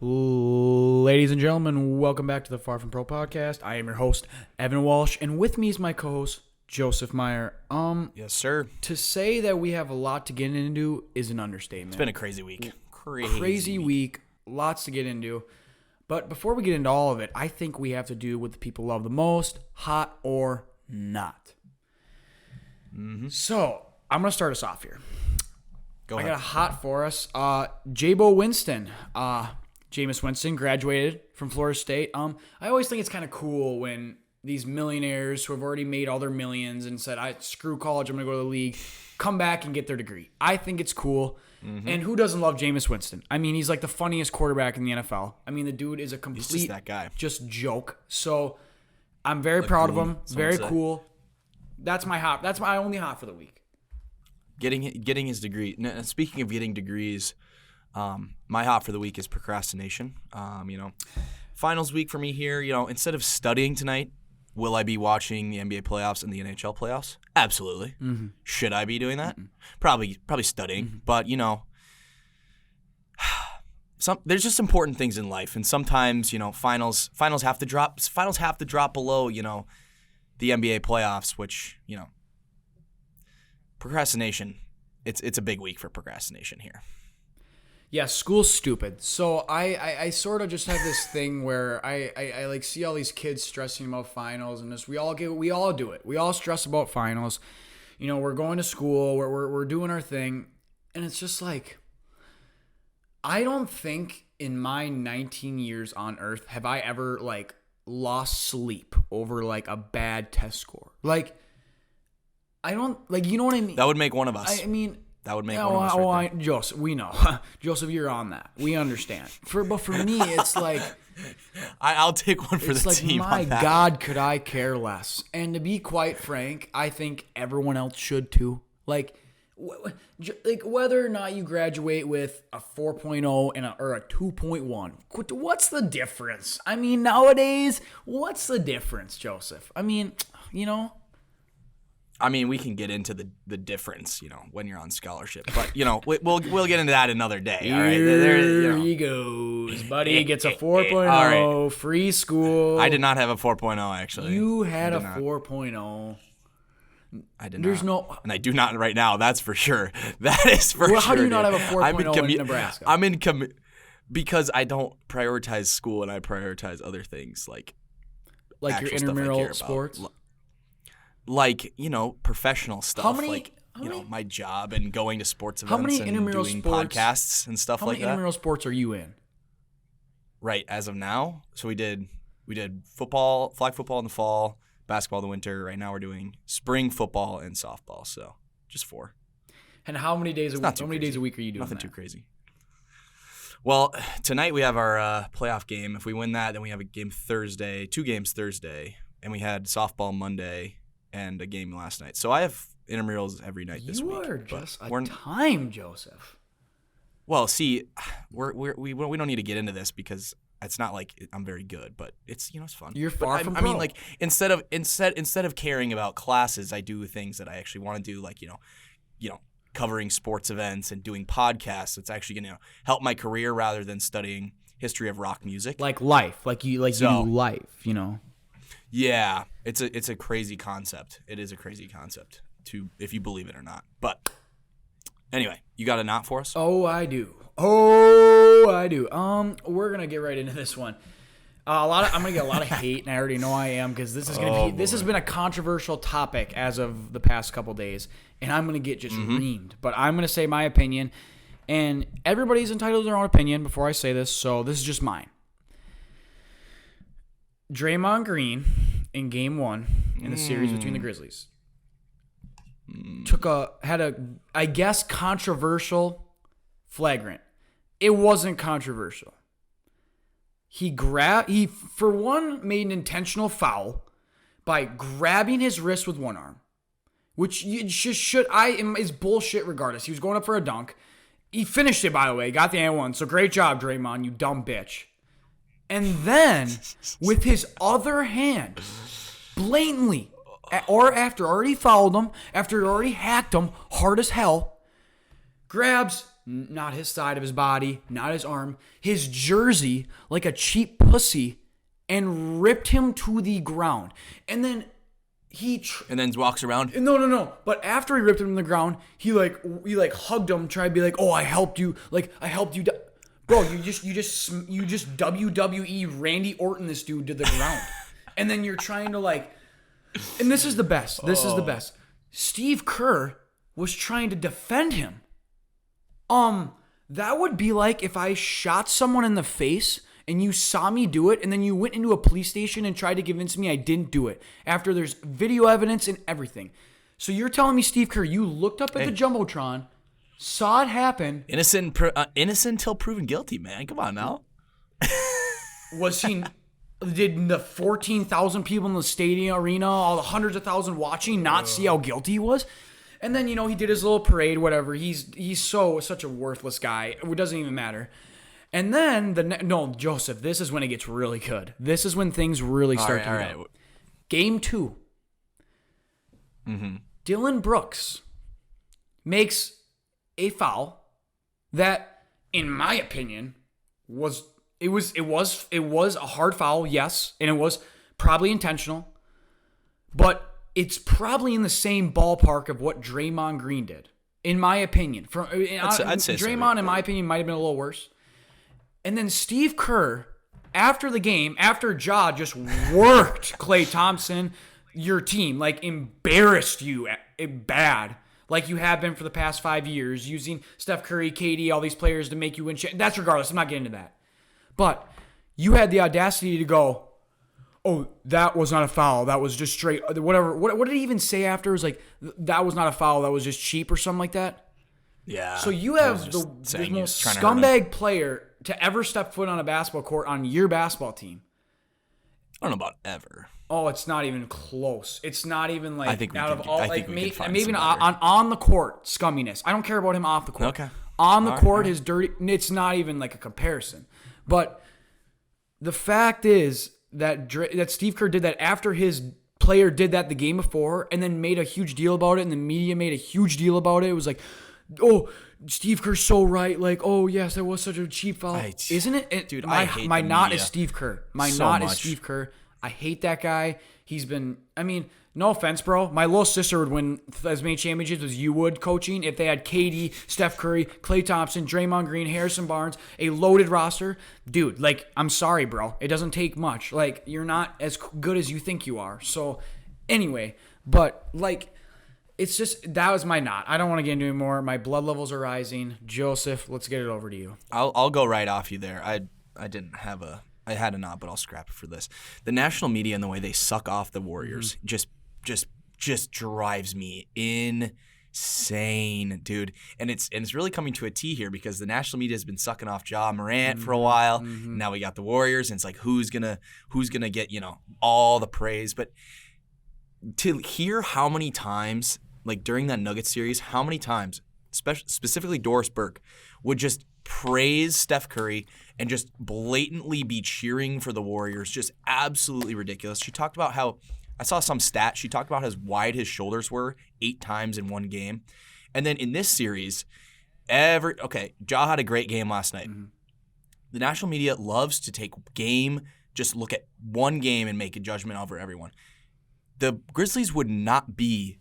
Ladies and gentlemen, welcome back to the Far From Pro podcast. I am your host, Evan Walsh, and with me is my co-host, Joseph Meyer. Yes, sir. To say that we have a lot to get into is an understatement. It's been a crazy week. Crazy week. Lots to get into. But before we get into all of it, I think we have to do what the people love the most, hot or not. So, I'm going to start us off here. Go ahead. I got a hot for us. Jabo Winston. Jameis Winston graduated from Florida State. I always think it's kind of cool when these millionaires who have already made all their millions and said, screw college, I'm going to go to the league, come back and get their degree. I think it's cool. And who doesn't love Jameis Winston? I mean, he's like the funniest quarterback in the NFL. I mean, the dude is a complete He's just that guy. Just joke. So I'm very proud of him. Very cool. That's my hot. That's my only hot for the week. Getting his degree. Now, speaking of getting degrees, my hot for the week is procrastination. Finals week for me here. Instead of studying tonight, will I be watching the NBA playoffs and the NHL playoffs? Absolutely. Should I be doing that? Probably studying. But there's just important things in life, and sometimes finals have to drop. Finals have to drop below the NBA playoffs, which procrastination. It's a big week for procrastination here. Yeah, school's stupid. So I sort of just have this thing where I like see all these kids stressing about finals, and we all do it. We all stress about finals. We're going to school, we're doing our thing, and it's just like, I don't think in my 19 years on Earth have I ever lost sleep over a bad test score. I don't you know what I mean? That would make one of us. I mean. That would make one of us right there. Joseph, we know. Joseph, you're on that. We understand. But for me, it's I'll take one for the team. My God, could I care less? And to be quite frank, I think everyone else should too. Whether or not you graduate with a 4.0 or a 2.1, what's the difference? I mean, nowadays, what's the difference, Joseph? I mean, we can get into the difference, when you're on scholarship. But, we'll get into that another day. All right? Here he goes. Buddy gets a 4.0, right. Free school. I did not have a 4.0, actually. You had a 4.0. I did not. And I do not right now, that's for sure. That is for sure. How do you not have a 4.0 in Nebraska? Because I don't prioritize school, and I prioritize other things like your intramural sports? Professional stuff. My job and going to sports events and doing podcasts and stuff like that. How many intramural sports are you in? Right, as of now. So we did football, flag football in the fall, basketball in the winter. Right now we're doing spring football and softball. So just 4. And how many days a week? How many days a week are you doing? Nothing too crazy. Well, tonight we have our playoff game. If we win that, then we have a game Thursday, 2 games Thursday, and we had softball Monday and a game last night. So I have intramurals every night this week. You are just a time, Joseph. Well, see, we don't need to get into this because it's not like I'm very good, but it's it's fun. You're far from pro. I mean, instead of caring about classes, I do things that I actually want to do, covering sports events and doing podcasts. It's actually going to help my career rather than studying history of rock music. Like life, you do life, Yeah, it's a crazy concept. It is a crazy concept, if you believe it or not. But anyway, you got a knot for us? Oh, I do. We're gonna get right into this one. I'm gonna get a lot of hate, and I already know I am because this has been a controversial topic as of the past couple days, and I'm gonna get just reamed. But I'm gonna say my opinion, and everybody's entitled to their own opinion. Before I say this, so this is just mine. Draymond Green in Game 1 in the series between the Grizzlies had a I guess controversial flagrant. It wasn't controversial. He for one made an intentional foul by grabbing his wrist with one arm, which is bullshit regardless. He was going up for a dunk. He finished it, by the way. Got the and-1. So great job, Draymond, you dumb bitch. And then, with his other hand, blatantly, or after already fouled him, after already hacked him hard as hell, grabs not his side of his body, not his arm, his jersey like a cheap pussy and ripped him to the ground. And then and then walks around. No. But after he ripped him to the ground, he hugged him, tried to be like, "Oh, I helped you. Like I helped you." Bro, you just WWE Randy Orton this dude to the ground. And then you're trying to and this is the best. This is the best. Steve Kerr was trying to defend him. That would be like if I shot someone in the face and you saw me do it, and then you went into a police station and tried to convince me I didn't do it after there's video evidence and everything. So you're telling me, Steve Kerr, you looked up at the Jumbotron, saw it happen. Innocent until proven guilty, man. Come on now. Did the 14,000 people in the stadium arena, all the hundreds of thousands watching, not see how guilty he was? And then, he did his little parade, whatever. He's such a worthless guy. It doesn't even matter. And then, Joseph, this is when it gets really good. This is when things really start to go. Right. Game 2. Mm-hmm. Dylan Brooks makes a foul that, in my opinion, was a hard foul, yes, and it was probably intentional, but it's probably in the same ballpark of what Draymond Green did, in my opinion. I'd say Draymond, in my opinion, might have been a little worse. And then Steve Kerr, after the game, after Ja just worked Klay Thompson, your team, embarrassed you bad, like you have been for the past 5 years, using Steph Curry, KD, all these players to make you win shit. That's regardless. I'm not getting into that. But you had the audacity to go, "Oh, that was not a foul. That was just straight whatever." What did he even say after? It was like, "That was not a foul. That was just cheap," or something like that. Yeah. So you have the most scumbag player to ever step foot on a basketball court on your basketball team. I don't know about ever. Oh, it's not even close. It's not even I think maybe on the court scumminess. I don't care about him off the court. Okay. On the court, his dirty. It's not even like a comparison. But the fact is that Steve Kerr did that after his player did that the game before, and then made a huge deal about it, and the media made a huge deal about it. It was like, "Oh, Steve Kerr's so right. Like, oh yes, that was such a cheap foul, isn't it?" Dude, I hate my the not media is Steve Kerr. My so not much. is Steve Kerr. I hate that guy. He's been. No offense, bro. My little sister would win as many championships as you would coaching if they had KD, Steph Curry, Klay Thompson, Draymond Green, Harrison Barnes, a loaded roster. Dude, I'm sorry, bro. It doesn't take much. You're not as good as you think you are. So, anyway, but, it's just, that was my not. I don't want to get into it more. My blood levels are rising. Joseph, let's get it over to you. I'll go right off you there. I had a not, but I'll scrap it for this. The national media and the way they suck off the Warriors just drives me insane, dude. And it's really coming to a T here because the national media has been sucking off Ja Morant for a while. Mm-hmm. Now we got the Warriors, and it's like who's gonna get all the praise. But to hear how many times, during that Nuggets series, how many times, specifically Doris Burke, would just praise Steph Curry and just blatantly be cheering for the Warriors, just absolutely ridiculous. She talked about how, I saw some stat, she talked about how wide his shoulders were 8 times in one game. And then in this series, Ja had a great game last night. Mm-hmm. The national media loves to take just look at one game and make a judgment over everyone. The Grizzlies would not be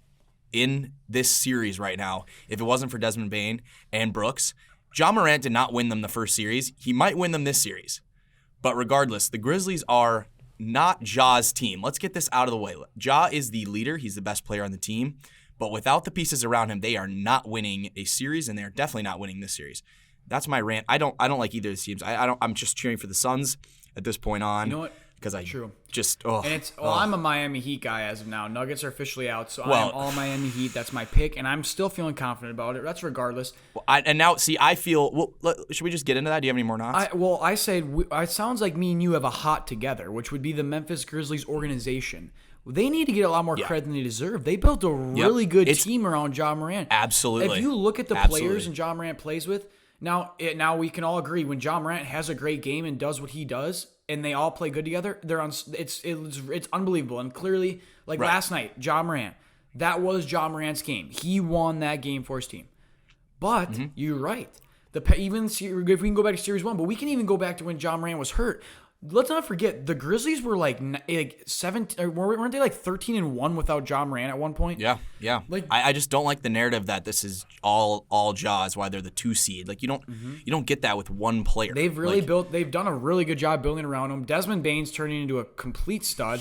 in this series right now if it wasn't for Desmond Bane and Brooks. Ja Morant did not win them the first series. He might win them this series. But regardless, the Grizzlies are not Ja's team. Let's get this out of the way. Ja is the leader. He's the best player on the team. But without the pieces around him, they are not winning a series, and they're definitely not winning this series. That's my rant. I don't like either of the teams. I'm just cheering for the Suns at this point on. You know what? Because True. And I'm a Miami Heat guy as of now. Nuggets are officially out, so I'm all Miami Heat. That's my pick, and I'm still feeling confident about it. That's regardless. I feel. Should we just get into that? Do you have any more knots? I said it sounds like me and you have a hot together, which would be the Memphis Grizzlies organization. They need to get a lot more credit than they deserve. They built a really good team around Ja Morant. Absolutely. If you look at the players and Ja Morant plays with, now we can all agree when Ja Morant has a great game and does what he does, and they all play good together, it's unbelievable. And clearly, last night, Ja Morant, that was Ja Morant's game. He won that game for his team. But you're right. If we can go back to Series 1, but we can even go back to when John Moran was hurt. Let's not forget, the Grizzlies were like 17, weren't they like 13-1 without John Moran at one point? Yeah. Like, I just don't like the narrative that this is all Ja is why they're the 2 seed. Like you don't get that with one player. They've really they've done a really good job building around him. Desmond Bane's turning into a complete stud.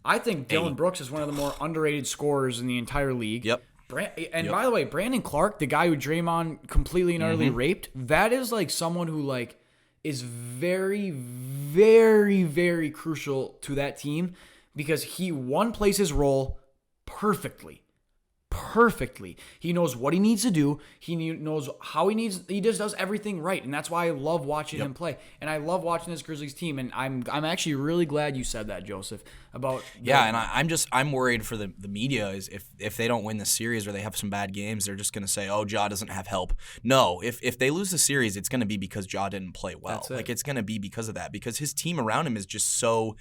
I think Dylan Brooks is one of the more underrated scorers in the entire league. Yep. By the way, Brandon Clark, the guy who Draymond completely and utterly raped, that is like someone who like is very, very, very crucial to that team because he plays his role perfectly. He knows what he needs to do. He knows how he just does everything right. And that's why I love watching him play. And I love watching this Grizzlies team. And I'm actually really glad you said that, Joseph, about and I'm worried for the media is if they don't win the series or they have some bad games, they're just gonna say, oh, Ja doesn't have help. No, if they lose the series, it's gonna be because Ja didn't play well. Like it's gonna be because of that. Because his team around him is just so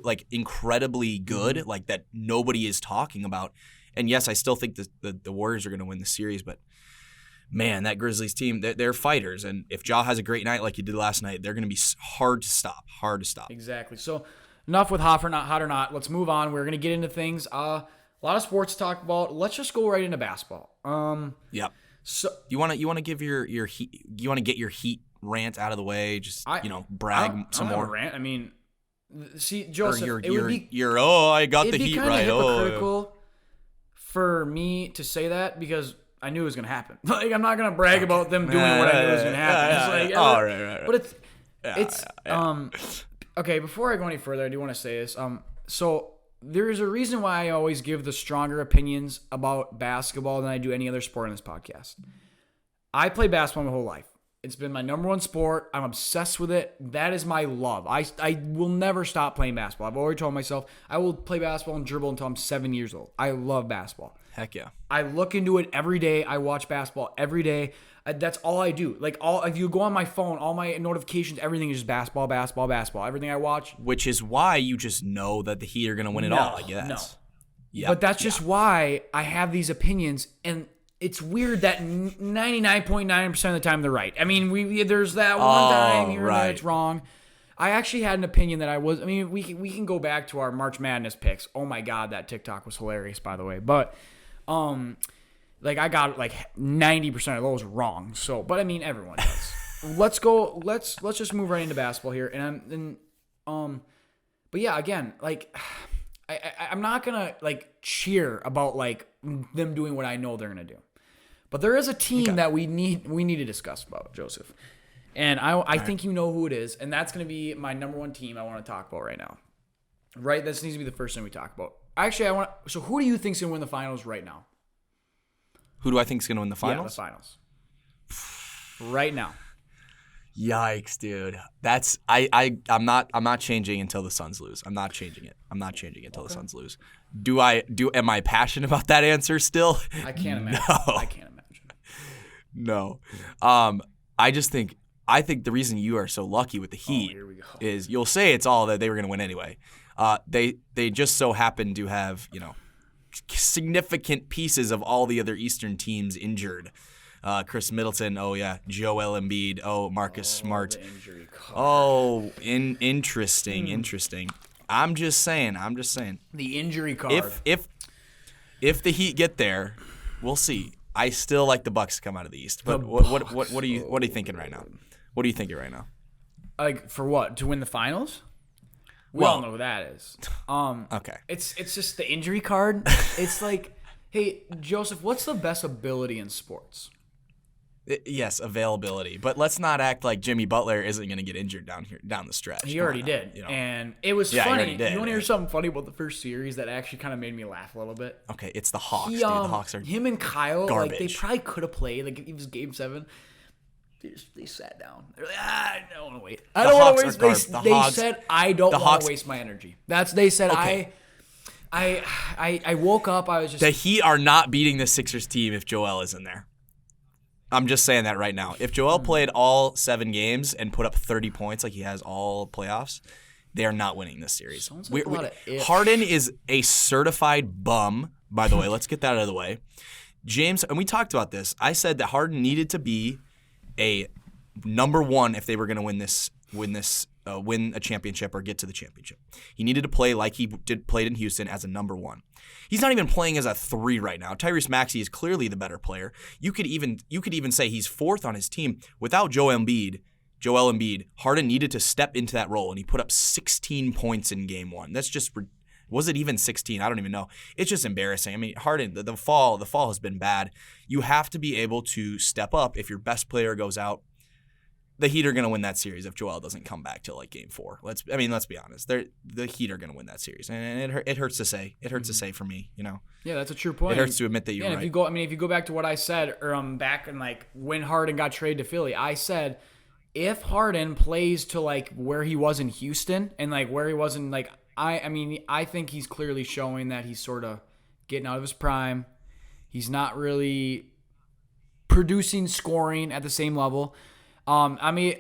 like incredibly good, like that nobody is talking about. And yes, I still think the Warriors are going to win the series, but man, that Grizzlies team, they're fighters. And if Ja has a great night like he did last night, they're going to be hard to stop. Exactly. So enough with hot or not. Let's move on. We're going to get into things. A lot of sports to talk about. Let's just go right into basketball. Yep. So you want to give your heat, you want to get your Heat rant out of the way, just brag some more. Rant. I mean, see, Joseph, I got the Heat right. It'd be kind of hypocritical for me to say that because I knew it was going to happen. Like, I'm not going to brag about them doing what I knew was going to happen. Right. But okay, before I go any further, I do want to say this. So there's a reason why I always give the stronger opinions about basketball than I do any other sport on this podcast. I play basketball my whole life. It's been my number one sport. I'm obsessed with it. That is my love. I will never stop playing basketball. I've already told myself I will play basketball and dribble until I'm 7 years old. I love basketball. Heck yeah. I look into it every day. I watch basketball every day. That's all I do. Like if you go on my phone, all my notifications, everything is just basketball. Everything I watch. Which is why you just know that the Heat are going to win it all, I guess. No. Yeah. But that's just why I have these opinions, and it's weird that 99.9% of the time they're right. I mean, there's that one time here that it's wrong. I actually had an opinion that we can go back to our March Madness picks. Oh my God, that TikTok was hilarious, by the way. But I got like 90% of those wrong. So, but I mean, everyone does. Let's just move right into basketball here. But yeah, again, like I'm not gonna like cheer about like them doing what I know they're gonna do. But there is a team that we need to discuss about, Joseph. And I think you know who it is, and that's going to be my number one team I want to talk about right now. Right? This needs to be the first thing we talk about. Actually, so who do you think's going to win the finals right now? Who do I think is going to win the finals? Yeah, the finals. Right now. Yikes, dude. That's I'm not changing until the Suns lose. I'm not changing it until the Suns lose. Am I passionate about that answer still? I can't imagine. No. I can't imagine. No. I think the reason you are so lucky with the Heat is you'll say it's all that they were going to win anyway. They just so happen to have, significant pieces of all the other Eastern teams injured. Chris Middleton, Joel Embiid, Marcus Smart. Interesting. I'm just saying. The injury card. If the Heat get there, we'll see. I still like the Bucks to come out of the East. But what are you thinking right now? What are you thinking right now? Like for what? To win the finals? We all know who that is. Okay. It's just the injury card. It's like, hey, Joseph, what's the best ability in sports? Yes, availability. But let's not act like Jimmy Butler isn't going to get injured down the stretch. He already did. And it was funny. You want to hear something funny about the first series that actually kind of made me laugh a little bit? Okay, it's the Hawks, dude. The Hawks are him and Kyle, garbage. Like, they probably could have played. Like, if it was Game 7. They sat down. They're like, I don't want to wait. I don't want to waste. They said, I don't want to waste my energy. They said, okay. I woke up. I was just. The Heat are not beating the Sixers team if Joel is in there. I'm just saying that right now. If Joel played all 7 games and put up 30 points like he has all playoffs, they are not winning this series. Like Harden is a certified bum, by the way. Let's get that out of the way. James, and we talked about this. I said that Harden needed to be a number one if they were going to win a championship or get to the championship. He needed to play like he played in Houston as a number one. He's not even playing as a 3 right now. Tyrese Maxey is clearly the better player. You could even say he's 4th on his team. Without Joel Embiid, Harden needed to step into that role, and he put up 16 points in game 1. That's just, was it even 16? I don't even know. It's just embarrassing. I mean, Harden, the fall has been bad. You have to be able to step up if your best player goes out. The Heat are going to win that series if Joel doesn't come back till like game 4. Let's be honest. The Heat are going to win that series, and it hurts to say. It hurts to say for me, Yeah, that's a true point. It hurts to admit that you're right. If you go back to what I said, back in like when Harden got traded to Philly, I said if Harden plays to like where he was in Houston and like where he was in like I think he's clearly showing that he's sort of getting out of his prime. He's not really producing scoring at the same level. I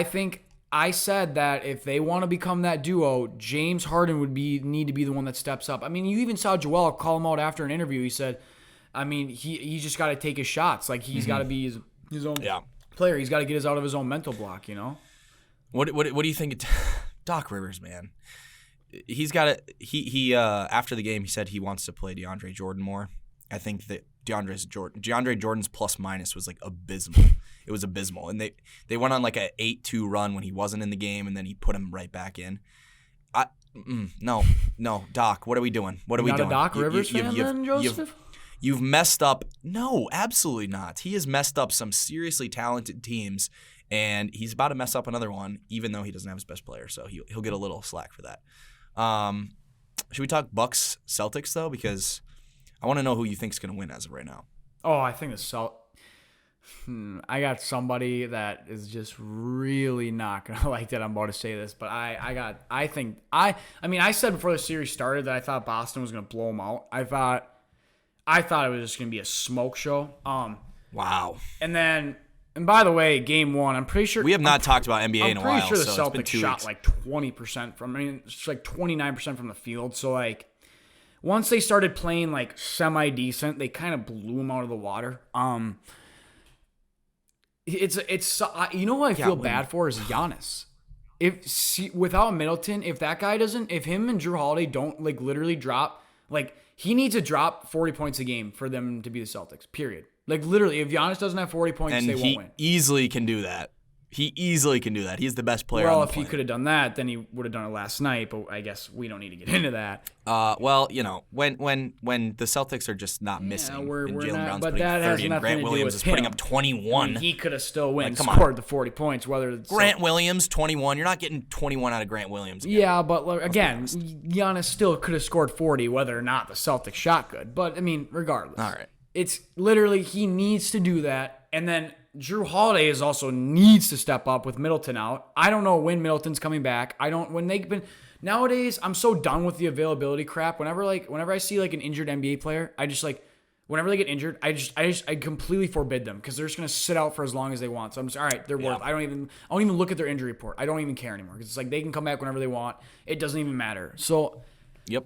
think I said that if they want to become that duo, James Harden would need to be the one that steps up. I mean, you even saw Joel call him out after an interview. He said, he just got to take his shots. Like he's got to be his own player. He's got to get out of his own mental block. What do you think? Doc Rivers, man, he's got to. He after the game, he said he wants to play DeAndre Jordan more. I think that DeAndre Jordan's plus minus was like abysmal. It was abysmal, and they went on like a 8-2 run when he wasn't in the game, and then he put him right back in. No, Doc, what are we doing? What are we doing? Not a Doc Rivers fan, then, Joseph? You've messed up. No, absolutely not. He has messed up some seriously talented teams, and he's about to mess up another one, even though he doesn't have his best player, so he'll get a little slack for that. Should we talk Bucks Celtics though? Because I want to know who you think is going to win as of right now. Oh, I think I got somebody that is just really not going to like that I'm about to say this, but I said before the series started that I thought Boston was going to blow them out. I thought it was just going to be a smoke show. Wow. And by the way, game 1, I'm pretty sure we have not talked about NBA in a while. I'm pretty sure the so Celtics shot like 20% it's like 29% from the field. So like once they started playing like semi-decent, they kind of blew them out of the water. It's who I feel bad for is Giannis. Without Middleton, if him and Jrue Holiday don't like literally drop, like he needs to drop 40 points a game for them to be the Celtics. Period. Like literally, if Giannis doesn't have 40 points, they won't win. He easily can do that. He's the best player. Well, on the if planet. he could have done that, then he would have done it last night. But I guess we don't need to get into that. Well, when the Celtics are just not missing, and Jaylen Brown's putting 30, and Grant Williams is putting up 21. He could have still scored the 40 points. Whether it's Grant Williams 21, you're not getting 21 out of Grant Williams. Again. Yeah, but again, Giannis still could have scored 40, whether or not the Celtics shot good. But I mean, regardless, all right, it's literally he needs to do that, and then Jrue Holiday also needs to step up with Middleton out. I don't know when Middleton's coming back. Nowadays, I'm so done with the availability crap. Whenever I see like an injured NBA player, I just like whenever they get injured, I completely forbid them because they're just gonna sit out for as long as they want. So I'm just all right. They're worth. I don't even look at their injury report. I don't even care anymore because it's like they can come back whenever they want. It doesn't even matter. So, yep.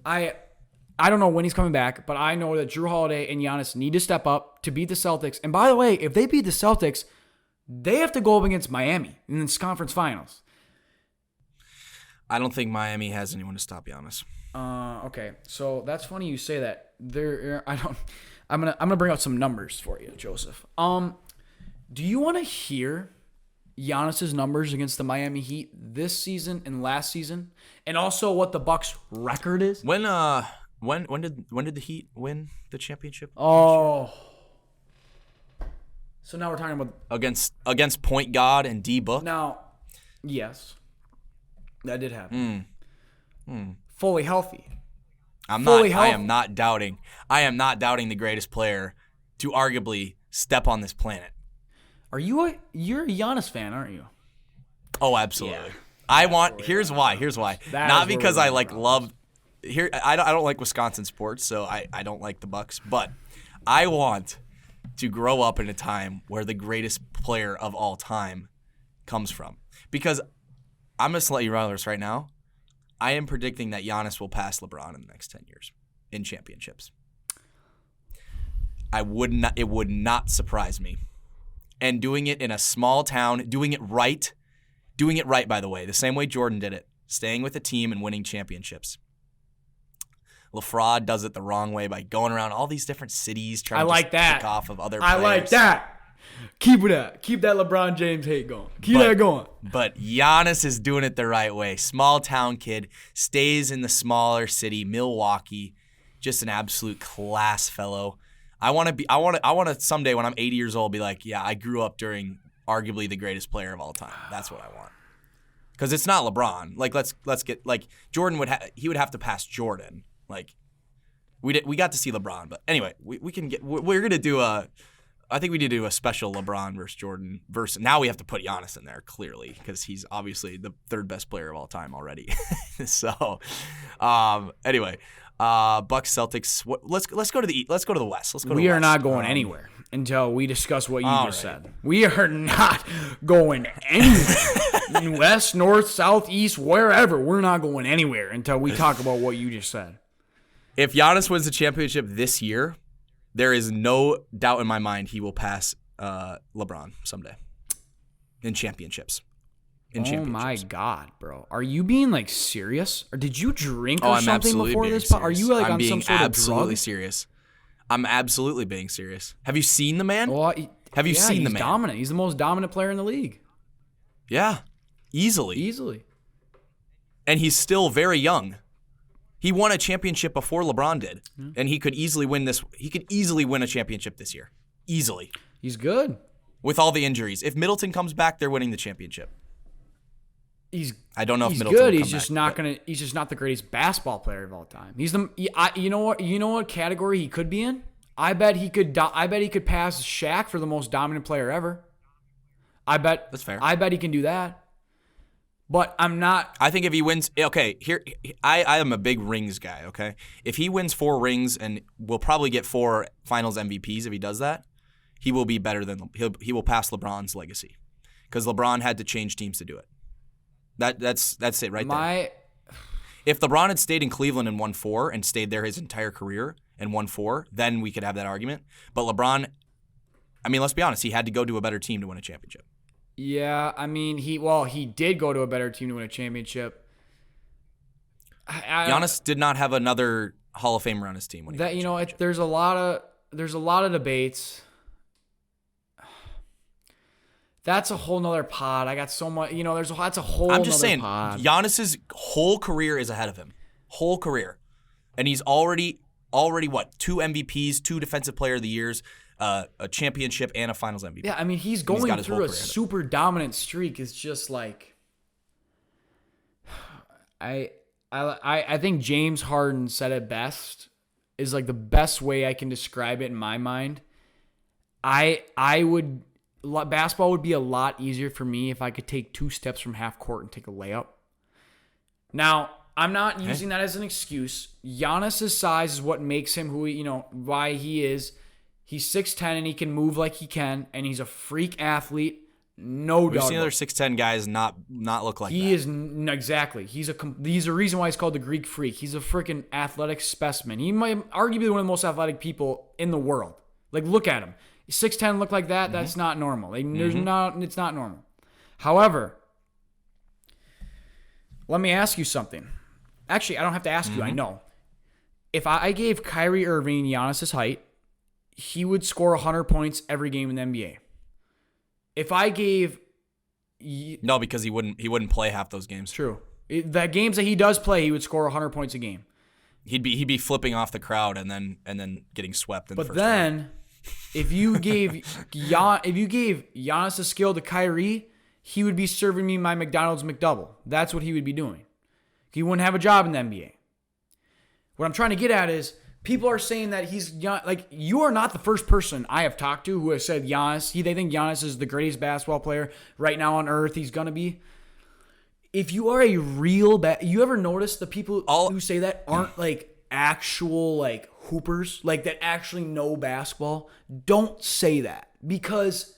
I don't know when he's coming back, but I know that Jrue Holiday and Giannis need to step up to beat the Celtics. And by the way, if they beat the Celtics, they have to go up against Miami in this conference finals. I don't think Miami has anyone to stop Giannis. Okay, so that's funny you say that. I'm gonna bring out some numbers for you, Joseph. Do you want to hear Giannis's numbers against the Miami Heat this season and last season, and also what the Bucks' record is? When did the Heat win the championship? Oh, so now we're talking about against Point God and D Book. Now, yes, that did happen. Fully healthy. I am not doubting the greatest player to arguably step on this planet. You're a Giannis fan, aren't you? Oh, absolutely. Yeah. Here's why. Not because I love. Here, I don't like Wisconsin sports, so I don't like the Bucks. But I want to grow up in a time where the greatest player of all time comes from. Because I'm just let you know this right now. I am predicting that Giannis will pass LeBron in the next 10 years in championships. It would not surprise me and doing it in a small town, doing it right, by the way, the same way Jordan did it, staying with the team and winning championships. LaFraud does it the wrong way by going around all these different cities trying to pick off of other players. I like that. Keep it up. Keep that LeBron James hate going. Keep that going. But Giannis is doing it the right way. Small town kid, stays in the smaller city, Milwaukee. Just an absolute class fellow. I want to someday when I'm 80 years old be like, yeah, I grew up during arguably the greatest player of all time. That's what I want. Because it's not LeBron. Like let's get like Jordan would have to pass Jordan. Like we got to see LeBron, but anyway, we're gonna do I think we need to do a special LeBron versus Jordan versus. Now we have to put Giannis in there clearly because he's obviously the third best player of all time already. So, anyway, Bucks Celtics. Let's go to the West. Let's go. We are not going anywhere until we discuss what you just said. We are not going anywhere. West, north, south, east, wherever. We're not going anywhere until we talk about what you just said. If Giannis wins the championship this year, there is no doubt in my mind he will pass LeBron someday in championships. Oh my God, bro! Are you being like serious, or did you drink or something before this? Are you like on some sort of drug? I'm being absolutely serious. I'm absolutely being serious. Have you seen the man? Well, Have you seen the man? He's dominant. He's the most dominant player in the league. Yeah, easily. And he's still very young. He won a championship before LeBron did, and he could easily win this. He could easily win a championship this year. Easily. He's good. With all the injuries. If Middleton comes back, they're winning the championship. I don't know if Middleton good. Will He's just not gonna. He's just not the greatest basketball player of all time. He's the. You know what? You know what category he could be in? I bet he could. I bet he could pass Shaq for the most dominant player ever. That's fair. I bet he can do that. But I'm not. I think if he wins, okay. Here, I am a big rings guy. Okay, if he wins 4 rings, and we'll probably get 4 Finals MVPs if he does that, he will be better than he will pass LeBron's legacy, because LeBron had to change teams to do it. That's it right there. If LeBron had stayed in Cleveland and won 4 and stayed there his entire career and won 4, then we could have that argument. But LeBron, I mean, let's be honest, he had to go to a better team to win a championship. Yeah, I mean, he did go to a better team to win a championship. Giannis did not have another Hall of Famer on his team when he won a championship. There's a lot of debates. That's a whole nother pod. I got so much, that's a whole. I'm just saying, pod. Giannis's whole career is ahead of him, whole career, and he's already what 2 MVPs, 2 Defensive Player of the Years. A championship and a Finals MVP. Yeah, I mean he's going through a super dominant streak. It's just like I think James Harden said it best. Is like the best way I can describe it in my mind. Basketball would be a lot easier for me if I could take 2 steps from half court and take a layup. Now, I'm not using that as an excuse. Giannis's size is what makes him why he is. He's 6'10", and he can move like he can, and he's a freak athlete. No doubt. We've seen other 6'10" guys not look like that. He is exactly. He's a reason why he's called the Greek Freak. He's a freaking athletic specimen. He might arguably be one of the most athletic people in the world. Like, look at him. 6'10" look like that. Mm-hmm. That's not normal. It's not normal. However, let me ask you something. Actually, I don't have to ask you. I know. If I gave Kyrie Irving Giannis's height, he would score 100 points every game in the NBA. If I gave... No, because he wouldn't play half those games. True. The games that he does play, he would score 100 points a game. He'd be flipping off the crowd and then getting swept in the first round. But then, if you gave Giannis' skill to Kyrie, he would be serving me my McDonald's McDouble. That's what he would be doing. He wouldn't have a job in the NBA. What I'm trying to get at is... People are saying that he's like, you are not the first person I have talked to who has said Giannis. They think Giannis is the greatest basketball player right now on earth. He's gonna be. If you are a real you ever notice the people who say that aren't like actual like hoopers, like that actually know basketball? Don't say that, because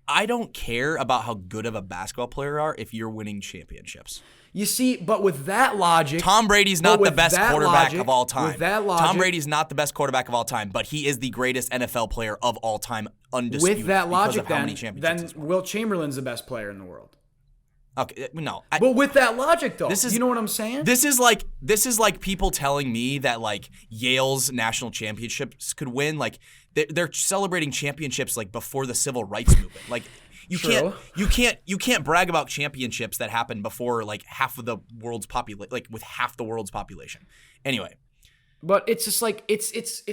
I don't care about how good of a basketball player you are if you're winning championships. You see, but with that logic, Tom Brady's not the best quarterback of all time. With that logic, Tom Brady's not the best quarterback of all time, but he is the greatest NFL player of all time, undisputed. With that logic, then Wilt Chamberlain's the best player in the world. Okay, no. But with that logic, though, you know what I'm saying? This is like people telling me that like Yale's national championships could win. Like they're celebrating championships like before the civil rights movement. Like you can't brag about championships that happened before like half of the world's population, like with half the world's population. Anyway. But it's just like it's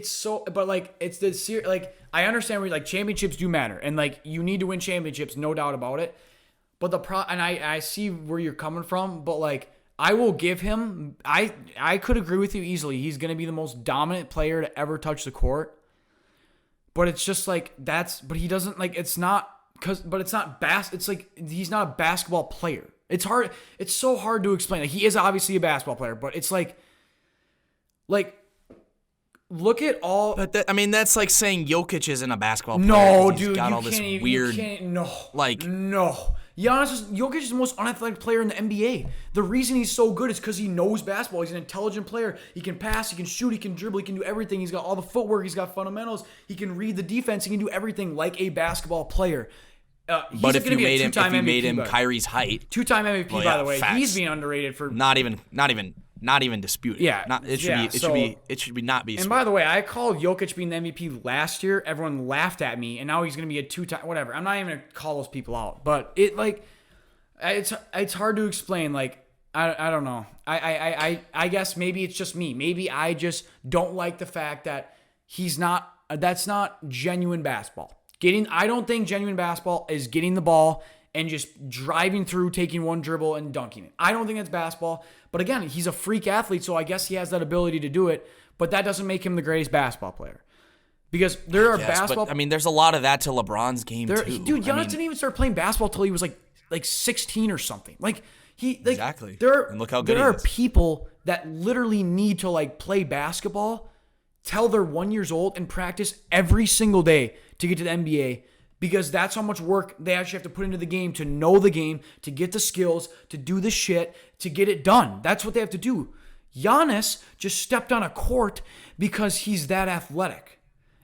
so, but like it's the like I understand where like championships do matter and like you need to win championships, no doubt about it. But and I see where you're coming from, but like I will give him, I could agree with you easily. He's going to be the most dominant player to ever touch the court. But it's just like but he doesn't like it's not it's like he's not a basketball player. It's hard. It's so hard to explain. Like he is obviously a basketball player, but it's like look at all. But that's like saying Jokic isn't a basketball player. No, he's dude, got you all this can't weird. No. Jokic is the most unathletic player in the NBA. The reason he's so good is because he knows basketball. He's an intelligent player. He can pass, he can shoot, he can dribble, he can do everything. He's got all the footwork, he's got fundamentals. He can read the defense, he can do everything like a basketball player. But if you made him Kyrie's height, two-time MVP, by the way, facts. He's being underrated for not even disputed. Yeah, it should be not be. And by the way, I called Jokic being the MVP last year. Everyone laughed at me, and now he's going to be a two-time whatever. I'm not even going to call those people out, but it's hard to explain. Like I don't know. I guess maybe it's just me. Maybe I just don't like the fact that that's not genuine basketball. I don't think genuine basketball is getting the ball and just driving through, taking one dribble and dunking it. I don't think that's basketball. But again, he's a freak athlete, so I guess he has that ability to do it. But that doesn't make him the greatest basketball player. Because there are basketball. But, there's a lot of that to LeBron's game too. Dude, Giannis didn't even start playing basketball until he was like 16 or something. Exactly. And look how good there are people that literally need to like play basketball till they're 1 year old and practice every single day to get to the NBA because that's how much work they actually have to put into the game to know the game, to get the skills, to do the shit, to get it done. That's what they have to do. Giannis just stepped on a court because he's that athletic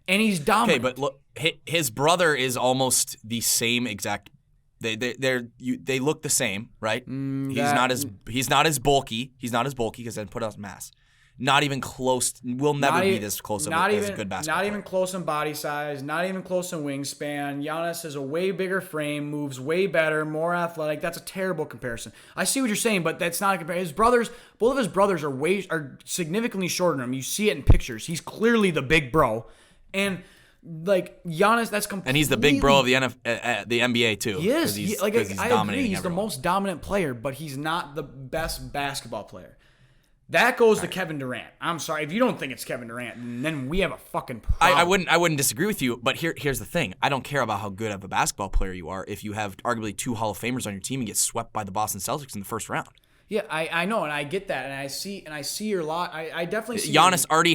and he's dominant. Okay, but look, his brother is almost the same exact. They look the same, right? He's not as bulky. He's not as bulky because then put on mass. Not even close. We'll never be this close as a good basketball Not player. even close in body size. Not even close in wingspan. Giannis has a way bigger frame, moves way better, more athletic. That's a terrible comparison. I see what you're saying, but that's not a comparison. Both of his brothers are significantly shorter than him. You see it in pictures. He's clearly the big bro, and like Giannis, that's completely. And he's the big bro of the NBA too. He is. He's I agree. He's everyone. the most dominant player, but he's not the best basketball player. That goes to Kevin Durant. I'm sorry. If you don't think it's Kevin Durant, then we have a fucking problem. I wouldn't disagree with you, but here's the thing. I don't care about how good of a basketball player you are if you have arguably 2 Hall of Famers on your team and get swept by the Boston Celtics in the first round. Yeah, I know, and I get that, and I see your lot. I definitely see. Giannis already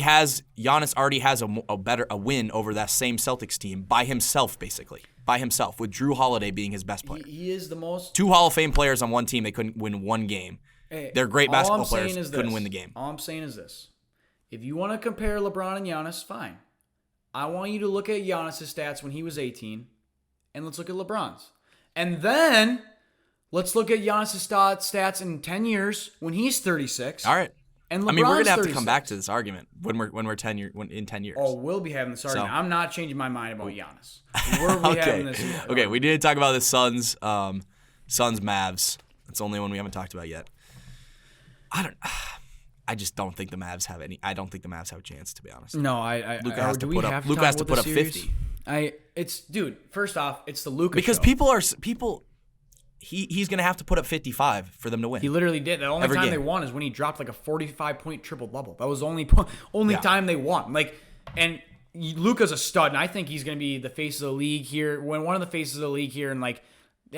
has a win over that same Celtics team by himself, basically. By himself, with Drew Holiday being his best player. He is the most. 2 Hall of Fame players on one team, they couldn't win one game. Hey, they're great basketball players, couldn't win the game. All I'm saying is this. If you want to compare LeBron and Giannis, fine. I want you to look at Giannis' stats when he was 18, and let's look at LeBron's. And then let's look at Giannis' stats in 10 years when he's 36. All right. And LeBron's we're going to have 36. to come back to this argument when we're in 10 years. Oh, we'll be having this argument. So, I'm not changing my mind about Giannis. We'll be having this. Okay, we need to talk about the Suns Mavs. That's the only one we haven't talked about yet. I just don't think the Mavs have any. I don't think the Mavs have a chance, to be honest. No, Luka has to put up 50. Dude. First off, it's the Luka because show. He's gonna have to put up 55 for them to win. He literally did. The only time they won is when he dropped like a 45-point triple double. That was the only time they won. And Luka's a stud, and I think he's gonna be the face of the league here. One of the faces of the league here, and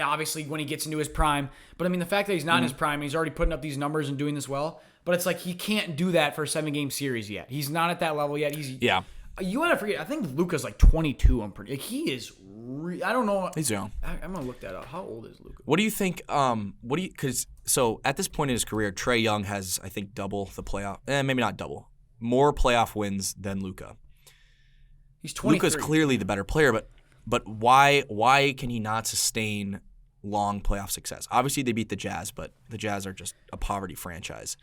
obviously when he gets into his prime. But the fact that he's not in his prime, and he's already putting up these numbers and doing this well. But it's like he can't do that for a 7-game series yet. He's not at that level yet. You want to forget. I think Luka's like 22. I'm pretty. Like, he is. I don't know. He's young. I'm gonna look that up. How old is Luka? What do you think? Because at this point in his career, Trae Young has, I think, double the playoff. Maybe not double. More playoff wins than Luka. He's 23. Luka's clearly the better player, but why can he not sustain long playoff success? Obviously, they beat the Jazz, but the Jazz are just a poverty franchise.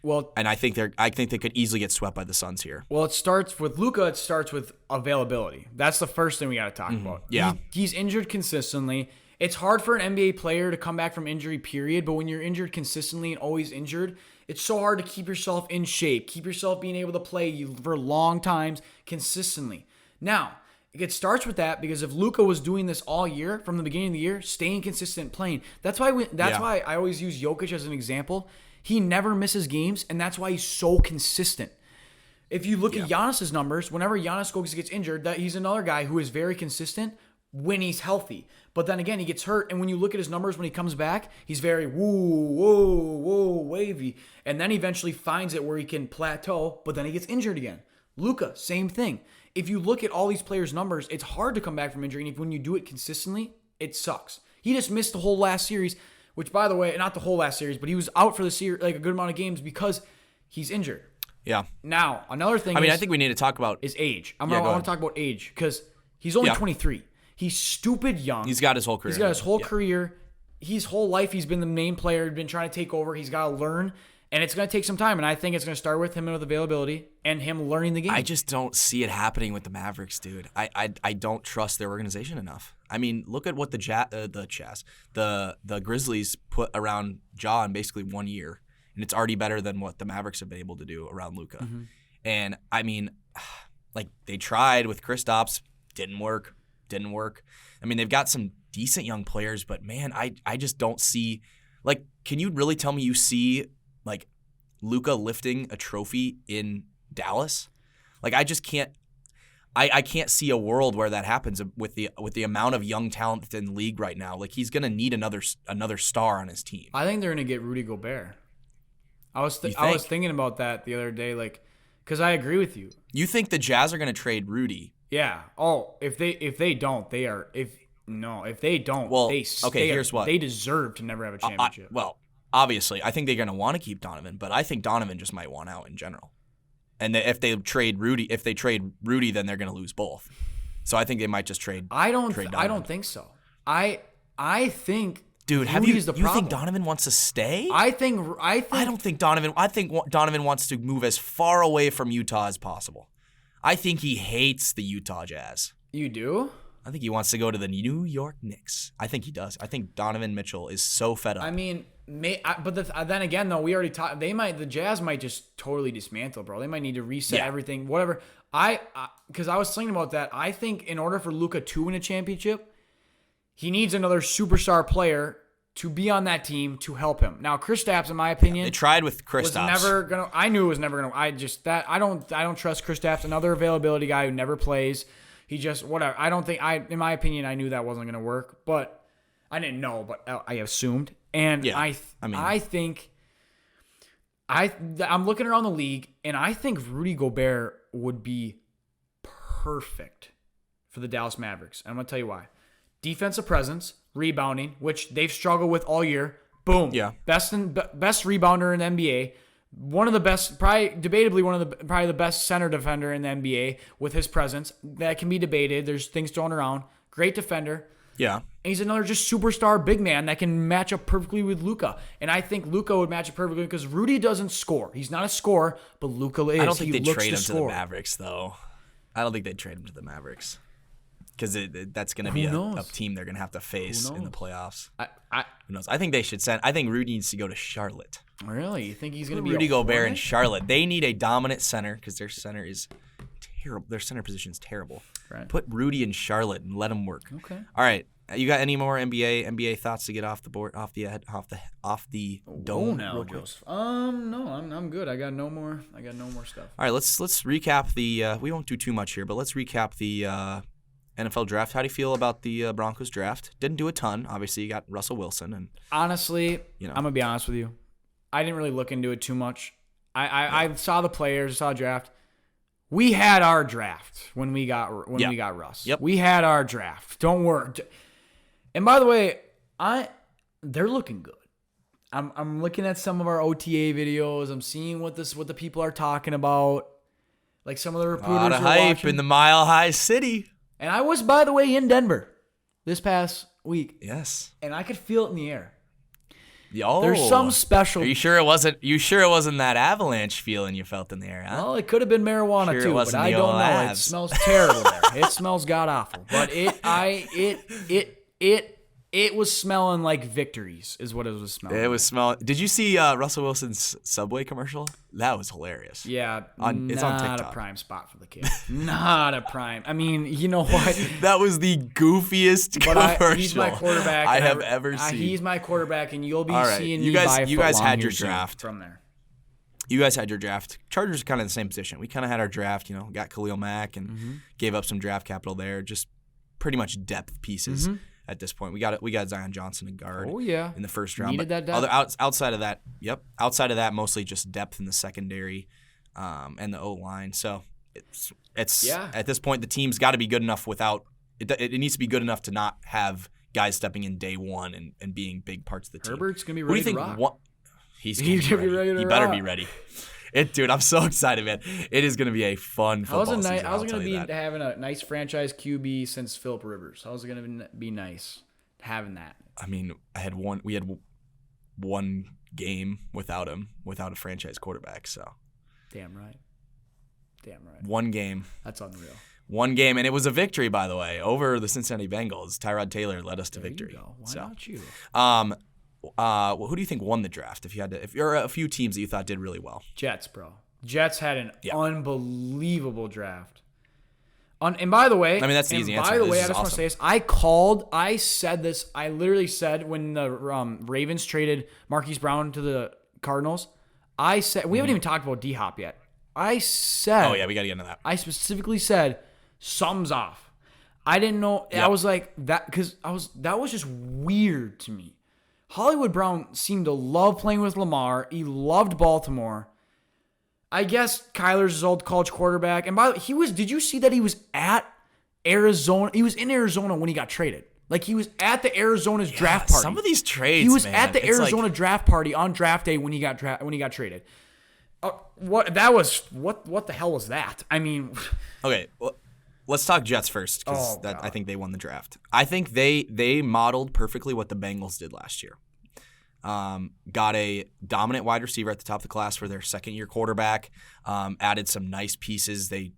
Well, and I think they could easily get swept by the Suns here. Well, it starts with Luka. It starts with availability. That's the first thing we got to talk about. Yeah, he's injured consistently. It's hard for an NBA player to come back from injury, period. But when you're injured consistently and always injured, it's so hard to keep yourself in shape, keep yourself being able to play for long times consistently. Now, it starts with that because if Luka was doing this all year from the beginning of the year, staying consistent, playing. That's why I always use Jokic as an example. He never misses games, and that's why he's so consistent. If you look at Giannis's numbers, whenever Giannis gets injured, that he's another guy who is very consistent when he's healthy. But then again, he gets hurt, and when you look at his numbers when he comes back, he's very whoa, wavy. And then eventually finds it where he can plateau, but then he gets injured again. Luka, same thing. If you look at all these players' numbers, it's hard to come back from injury, and when you do it consistently, it sucks. He just missed the whole last series. Which, by the way, not the whole last series, but he was out for the series, like a good amount of games because he's injured. Yeah. Now, another thing I think we need to talk about is age. I want to talk about age because he's only 23. He's stupid young. He's got his whole career. He's got his whole career. His whole life, he's been the main player. He's been trying to take over. He's got to learn, and it's going to take some time. And I think it's going to start with him with availability and him learning the game. I just don't see it happening with the Mavericks, dude. I don't trust their organization enough. I mean, look at what the Grizzlies put around Ja in basically 1 year, and it's already better than what the Mavericks have been able to do around Luka. Mm-hmm. And I mean, like they tried with Kristaps, didn't work. I mean, they've got some decent young players, but man, I just don't see. Like, can you really tell me you see like Luka lifting a trophy in Dallas? Like, I just can't. I can't see a world where that happens with the amount of young talent that's in the league right now. Like, he's gonna need another star on his team. I think they're gonna get Rudy Gobert. I was thinking about that the other day, like, because I agree with you. You think the Jazz are gonna trade Rudy? Yeah. Oh, if they don't, they are. If they don't, well, here's what they deserve to never have a championship. Well, obviously, I think they're gonna want to keep Donovan, but I think Donovan just might want out in general. And if they trade Rudy, then they're going to lose both. So I think they might just trade. I don't think so. I think. Dude, you think Donovan wants to stay? I don't think Donovan. I think Donovan wants to move as far away from Utah as possible. I think he hates the Utah Jazz. You do? I think he wants to go to the New York Knicks. I think he does. I think Donovan Mitchell is so fed up. I mean, then again, though, we already talked. The Jazz might just totally dismantle, bro. They might need to reset everything, whatever. Because I was thinking about that. I think in order for Luka to win a championship, he needs another superstar player to be on that team to help him. Now, Kristaps, in my opinion, they tried with Kristaps. Was never gonna. I knew it was never gonna. I don't trust Kristaps, another availability guy who never plays. He just whatever. I don't think in my opinion, I knew that wasn't gonna work, but I didn't know, but I assumed. And I'm looking around the league, and I think Rudy Gobert would be perfect for the Dallas Mavericks. And I'm gonna tell you why. Defensive presence, rebounding, which they've struggled with all year. Boom. Yeah. Best rebounder in the NBA. One of the best, probably the best center defender in the NBA with his presence. That can be debated. There's things thrown around. Great defender. Yeah. And he's another just superstar big man that can match up perfectly with Luka. And I think Luka would match up perfectly because Rudy doesn't score. He's not a scorer, but Luka is. I don't think they'd trade him to the Mavericks, though. I don't think they'd trade him to the Mavericks. Because that's going to be a team they're going to have to face in the playoffs. Who knows? I think they should send. I think Rudy needs to go to Charlotte. Really? You think he's going to be Rudy Gobert in Charlotte? They need a dominant center because their center is terrible. Their center position is terrible. Right. Put Rudy in Charlotte and let him work. Okay. All right. You got any more NBA thoughts to get off the board, off the dome? Now, Joseph. No, I'm good. I got no more stuff. All right. Let's recap the. We won't do too much here, but let's recap the. NFL draft. How do you feel about the Broncos draft? Didn't do a ton. Obviously, you got Russell Wilson. And honestly, I'm going to be honest with you. I didn't really look into it too much. I saw the players, saw the draft. We had our draft when we got Russ. Yep. We had our draft. Don't worry. And by the way, they're looking good. I'm looking at some of our OTA videos. I'm seeing what the people are talking about. Like some of the recruiters. A lot of hype watching. in the Mile High City. And I was, by the way, in Denver this past week. Yes. And I could feel it in the air. Oh, There's some special. Are you sure it wasn't? You sure it wasn't that avalanche feeling you felt in the air? Huh? Well, it could have been marijuana Sure it too, but wasn't I the don't old know. It abs. smells terrible there. It smells god awful. But it was smelling like victories, is what it was smelling. It was like. smelling. Did you see Russell Wilson's Subway commercial? That was hilarious. Yeah, it's on not TikTok. a prime spot for the kid. Not a prime. I mean, you know what? That was the goofiest commercial he's my quarterback. I have ever seen. He's my quarterback, and you'll be All right. seeing You me guys- buy a you guys footlong had your here soon draft. from there. You guys had your draft. Chargers are kind of in the same position. We kind of had our draft. Got Khalil Mack and gave up some draft capital there. Just pretty much depth pieces at this point. We got Zion Johnson and guard. Oh yeah, in the first round. Needed but that depth. outside of that, outside of that, mostly just depth in the secondary and the O line. So it's at this point the team's got to be good enough without it. It needs to be good enough to not have guys stepping in day one and being big parts of the team. Herbert's gonna be What do ready you think? to rock. He's gonna be ready. He better be ready. Dude, I'm so excited, man. It is gonna be a fun football season. How's it gonna be having a nice franchise QB since Phillip Rivers? How's it gonna be nice having that? I mean, we had one game without him, without a franchise quarterback. So Damn right. One game. That's unreal. One game, and it was a victory, by the way, over the Cincinnati Bengals. Tyrod Taylor led us to victory. You go. Why not you? Who do you think won the draft? If you're a few teams that you thought did really well. Jets, bro. Jets had an unbelievable draft. And by the way, I mean that's the easy answer. By the way, I just want to say this. I said this. I literally said when the Ravens traded Marquise Brown to the Cardinals. I said we haven't even talked about D-Hop yet. I said. Oh yeah, we got to get into that. I specifically said something's off. I didn't know. Yep. I was like that because that was just weird to me. Hollywood Brown seemed to love playing with Lamar. He loved Baltimore. I guess Kyler's his old college quarterback. And by the way, did you see that he was at Arizona? He was in Arizona when he got traded. Like he was at the Arizona's draft party. Some of these trades, he was man, at the Arizona draft party on draft day when he got traded. What the hell was that? I mean, okay, well, let's talk Jets first because I think they won the draft. I think they modeled perfectly what the Bengals did last year. Got a dominant wide receiver at the top of the class for their second-year quarterback. Added some nice pieces. They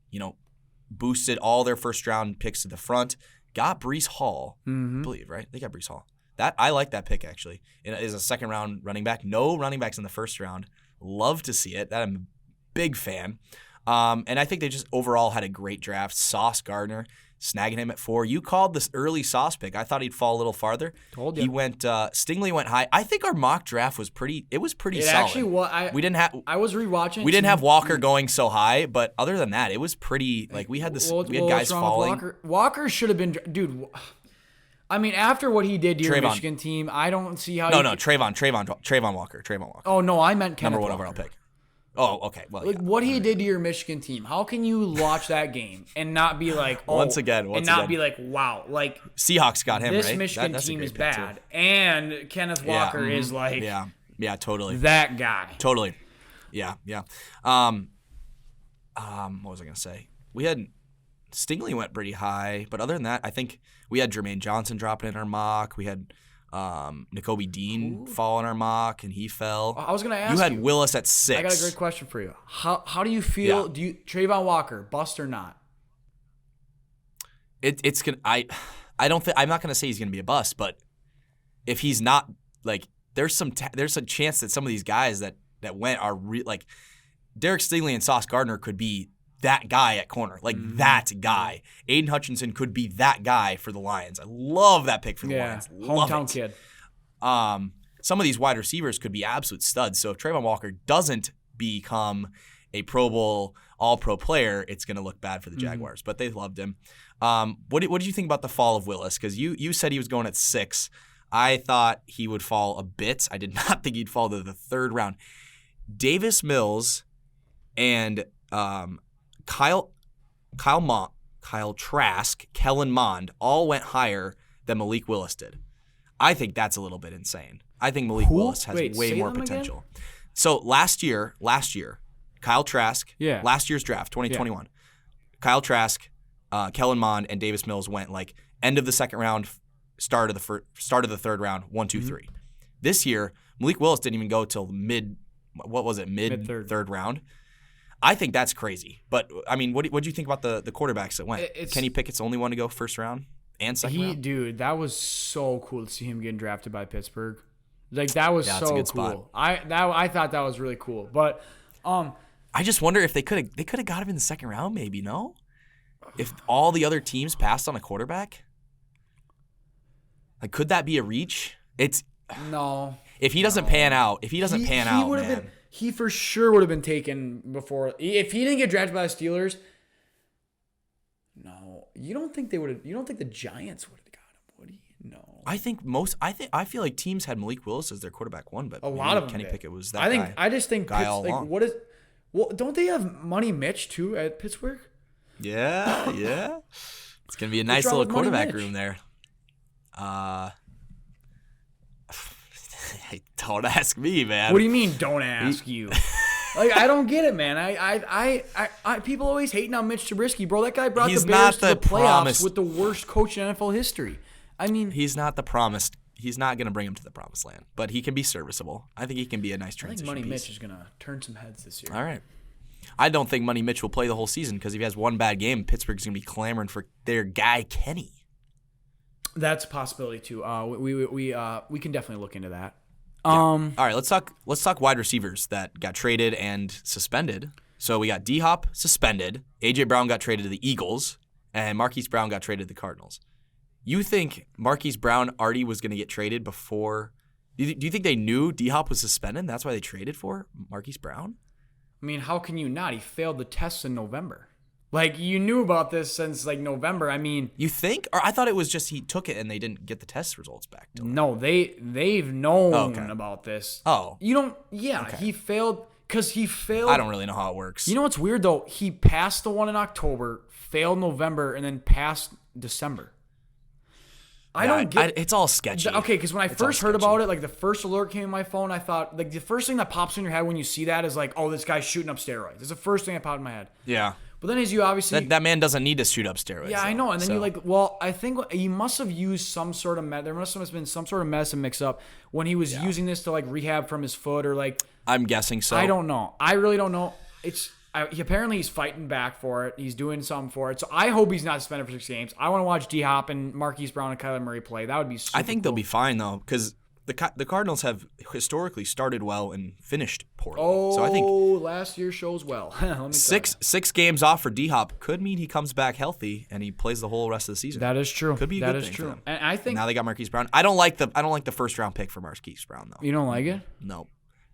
boosted all their first-round picks to the front. Got Breece Hall, I believe, right? They got Breece Hall. I like that pick actually. It is a second-round running back. No running backs in the first round. Love to see it. That I'm a big fan. And I think they just overall had a great draft. Sauce Gardner, snagging him at 4. You called this early Sauce pick. I thought he'd fall a little farther. Told you. He went. Stingley went high. I think our mock draft was pretty. It was pretty solid. Actually, I was rewatching. We didn't have Walker going so high, but other than that, it was pretty. Like we had this. We had guys falling. Walker should have been, dude. I mean, after what he did to your Michigan team, I don't see how. No, Trayvon Walker. Oh no, I meant Kenneth number 1 Walker. overall pick. Oh, okay. Well, what he did to your Michigan team. How can you watch that game and not be like, once again, be like, wow, like Seahawks got him. This right? Michigan that's team is too. bad, and Kenneth Walker is like, yeah, totally that guy. Totally, yeah. What was I gonna say? We had Stingley went pretty high, but other than that, I think we had Jermaine Johnson dropping in our mock. We had Nakobe Dean fall in our mock, and he fell. I was going to ask you. You had Willis at 6. I got a great question for you. How do you feel? Yeah. Do you Trayvon Walker bust or not? It's gonna. I don't think. I'm not gonna say he's gonna be a bust, but if he's not, like, there's a chance that some of these guys that went are like Derek Stingley and Sauce Gardner could be that guy at corner, like that guy. Aiden Hutchinson could be that guy for the Lions. I love that pick for the Lions. Love hometown it. kid. Some of these wide receivers could be absolute studs. So if Trayvon Walker doesn't become a Pro Bowl, All-Pro player, it's going to look bad for the Jaguars. But they loved him. What did you think about the fall of Willis? Because you said he was going at 6. I thought he would fall a bit. I did not think he'd fall to the 3rd round. Davis Mills and Kyle Trask, Kellen Mond all went higher than Malik Willis did. I think that's a little bit insane. I think Malik Willis has way more potential. Again? So last year, Kyle Trask, last year's draft, 2021, Kyle Trask, Kellen Mond, and Davis Mills went like end of the second round, start of the third round, 1, 2, 3. This year, Malik Willis didn't even go till mid third round. I think that's crazy. But I mean, what do you think about the quarterbacks that went? Kenny Pickett's the only one to go first round and second round. Dude, that was so cool to see him getting drafted by Pittsburgh. Like that was so cool. Spot. I thought that was really cool. But I just wonder if they could have got him in the second round. Maybe no. If all the other teams passed on a quarterback, like could that be a reach? It's no. If he doesn't pan out, man. He for sure would have been taken before. If he didn't get drafted by the Steelers, no. You don't think they would have? You don't think the Giants would have got him? Would he? No. I feel like teams had Malik Willis as their quarterback one, but a lot of them Kenny did. Pickett was that guy. I just think guy all along. what is? Well, don't they have Money Mitch too at Pittsburgh? Yeah. It's gonna be a nice little quarterback room there. Don't ask me, man. What do you mean? Don't ask you. Like I don't get it, man. I people always hating on Mitch Trubisky, bro. That guy brought the Bears to the playoffs with the worst coach in NFL history. I mean, he's not the promised. He's not going to bring him to the promised land, but he can be serviceable. I think he can be a nice transition I think Money piece. Mitch is going to turn some heads this year. All right. I don't think Money Mitch will play the whole season because if he has one bad game, Pittsburgh's going to be clamoring for their guy Kenny. That's a possibility too. We can definitely look into that. Yeah. All right, let's talk wide receivers that got traded and suspended. So we got D-Hop suspended, A.J. Brown got traded to the Eagles, and Marquise Brown got traded to the Cardinals. You think Marquise Brown already was going to get traded before? Do you think they knew D-Hop was suspended? That's why they traded for Marquise Brown? I mean, how can you not? He failed the tests in November. Like, you knew about this since, like, November. I mean... You think? Or I thought it was just he took it and they didn't get the test results back. No, they've known about this. Oh. You don't... Yeah, okay. He failed... Because he failed... I don't really know how it works. You know what's weird, though? He passed the one in October, failed November, and then passed December. I don't get... It's all sketchy. Okay, because when I first heard about it, like, the first alert came on my phone, I thought... Like, the first thing that pops in your head when you see that is like, oh, this guy's shooting up steroids. It's the first thing that popped in my head. Yeah. But then as you obviously... That man doesn't need to shoot up steroids. Yeah, I know. And then you're like, well, I think he must have used some sort of... There must have been some sort of medicine mix-up when he was using this to, like, rehab from his foot or, like... I'm guessing so. I don't know. I really don't know. Apparently he's fighting back for it. He's doing something for it. So I hope he's not suspended for 6 games. I want to watch D-Hop and Marquise Brown and Kyler Murray play. That would be super I think cool. They'll be fine, though, because... The Cardinals have historically started well and finished poorly. Oh, so I think last year shows well. Let me six games off for D-Hop could mean he comes back healthy and he plays the whole rest of the season. That is true. Could be a good thing for them. And I think now they got Marquise Brown. I don't like the first round pick for Marquise Brown though. You don't like it? No.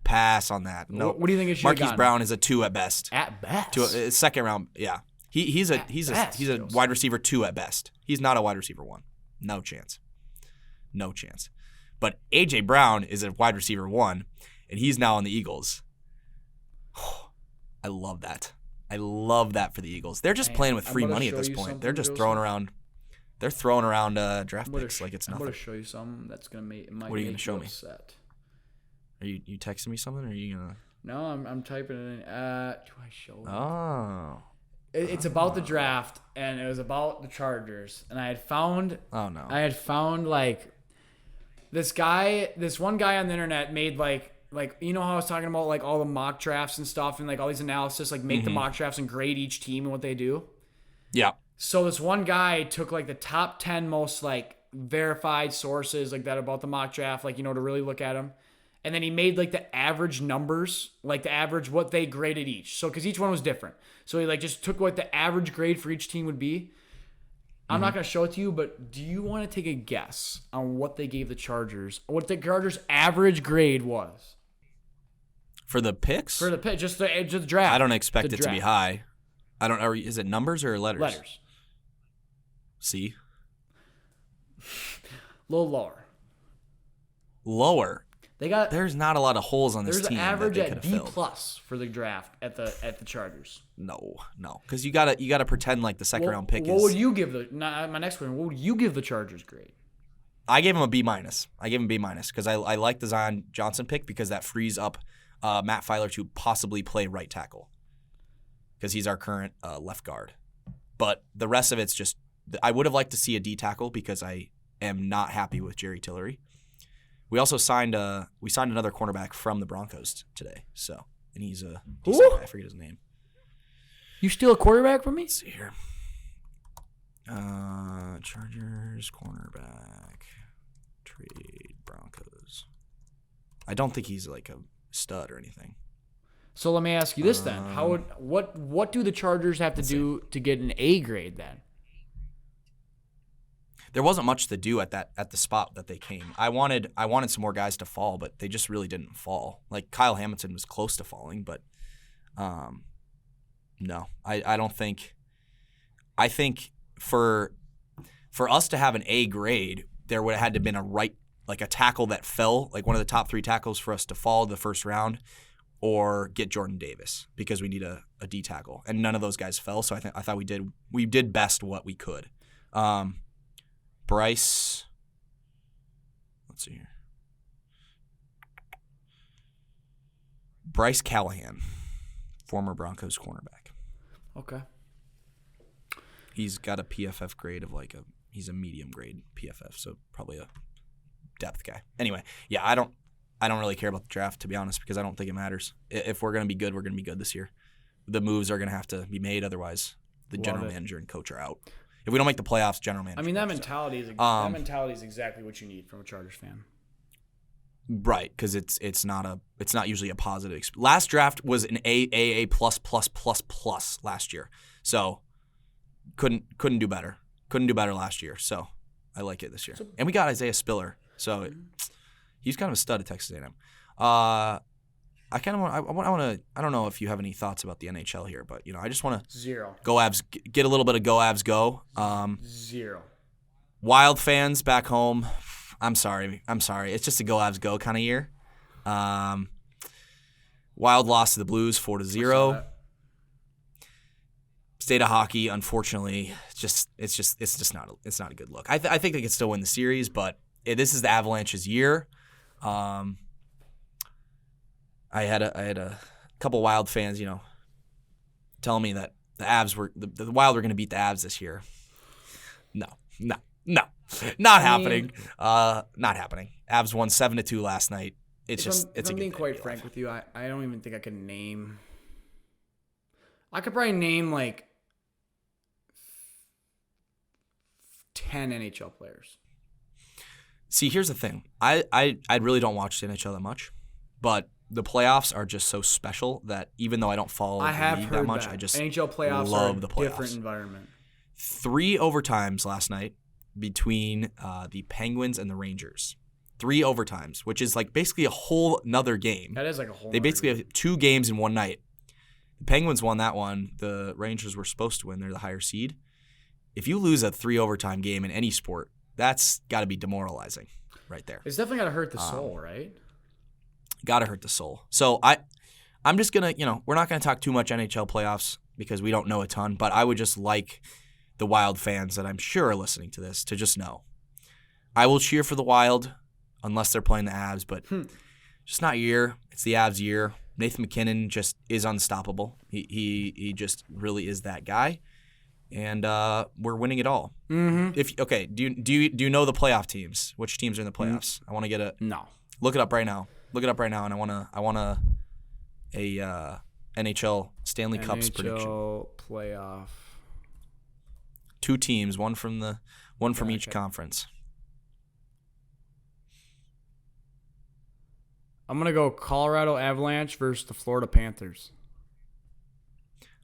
Pass on that. No. What do you think it should Marquise Brown is a 2 at best. At best. To a second round. Yeah. He's a wide receiver 2 at best. He's not a wide receiver 1. No chance. No chance. But A.J. Brown is a wide receiver 1, and he's now on the Eagles. I love that. I love that for the Eagles. They're just playing with free money at this point. They're just throwing around. They're throwing around draft picks like it's nothing. I'm going to show you something that's going to make. What are you going to show me? Are you texting me something, or are you gonna? No, I'm typing it in. Do I show it? Oh. It's about the draft, and it was about the Chargers, and I had found. Oh no. I had found like. This one guy on the internet made like you know how I was talking about like all the mock drafts and stuff and like all these analysis like make the mock drafts and grade each team and what they do. Yeah. So this one guy took like the top 10 most like verified sources like that about the mock draft, like, you know, to really look at them. And then he made like the average numbers, like the average what they graded each. So because each one was different. So he like just took what the average grade for each team would be. I'm not going to show it to you, but do you want to take a guess on what they gave the Chargers, what the Chargers' average grade was? For the picks? For the pick, just the draft. I don't expect it to be high. I don't know. Is it numbers or letters? Letters. C? A little lower. Lower? There's not a lot of holes on this There's team. an average that they at could have D+ filled. for the draft at the Chargers. No, because you gotta pretend like the second round pick What is. would you give my next question? What would you give the Chargers grade? I gave him a B-. I gave him B- because I like the Zion Johnson pick because that frees up Matt Filer to possibly play right tackle because he's our current left guard. But the rest of it's just I would have liked to see a D tackle because I am not happy with Jerry Tillery. We also signed another cornerback from the Broncos today. So and he's a decent guy. I forget his name. You steal a quarterback from me? Let's see here. Chargers cornerback trade Broncos. I don't think he's like a stud or anything. So let me ask you this then: what do the Chargers have to do to get an A grade then? There wasn't much to do at the spot that they came. I wanted some more guys to fall, but they just really didn't fall. Like Kyle Hamilton was close to falling, but no, I don't think. I think for us to have an A grade, there would have had to have been a tackle that fell, like one of the top 3 tackles for us to fall the first round, or get Jordan Davis because we need a D tackle, and none of those guys fell. So I thought we did best what we could. Bryce, let's see here. Bryce Callahan, former Broncos cornerback. Okay. He's got a PFF grade of he's a medium grade PFF, so probably a depth guy. Anyway, yeah, I don't really care about the draft, to be honest, because I don't think it matters. If we're going to be good, we're going to be good this year. The moves are going to have to be made, otherwise the general manager and coach are out. If we don't make the playoffs, general manager. I mean, that mentality is exactly what you need from a Chargers fan. Right, because it's not usually a positive. Last draft was an A plus last year, so couldn't do better. Couldn't do better last year, so I like it this year. And we got Isaiah Spiller, so he's kind of a stud at Texas A&M. I kind of want to. I don't know if you have any thoughts about the NHL here, but I just want to Zero. Go Avs, get a little bit of Go Avs go. Zero. Wild fans back home, I'm sorry. It's just a Go Avs go kind of year. Wild lost to the Blues 4-0. State of hockey, unfortunately, it's just not a good look. I think they could still win the series, but this is the Avalanche's year. I had a couple Wild fans, telling me that the Avs were the Wild were going to beat the Avs this year. No, not happening. Not happening. Avs won 7-2 last night. If I'm being quite frank with you, I don't even think I could name. I could probably name like 10 NHL players. See, here's the thing. I really don't watch the NHL that much, but the playoffs are just so special that even though I don't follow the league that much, I just NHL playoffs love are the a playoffs. different environment. 3 overtimes last night between the Penguins and the Rangers. 3 overtimes, which is like basically a whole nother game. That is like a whole. They basically have 2 games in one night. The Penguins won that one. The Rangers were supposed to win. They're the higher seed. If you lose a 3 overtime game in any sport, that's got to be demoralizing right there. It's definitely got to hurt the soul, right? Got to hurt the soul. So I'm just going to, we're not going to talk too much NHL playoffs because we don't know a ton, but I would just like the Wild fans that I'm sure are listening to this to just know. I will cheer for the Wild unless they're playing the Avs, but just not year. It's the Avs year. Nathan McKinnon just is unstoppable. He just really is that guy. And we're winning it all. Mm-hmm. Do you know the playoff teams? Which teams are in the playoffs? I want to get a no. Look it up right now. And I want a NHL Stanley Cups prediction. NHL playoff. 2 teams, one from each conference. I'm gonna go Colorado Avalanche versus the Florida Panthers.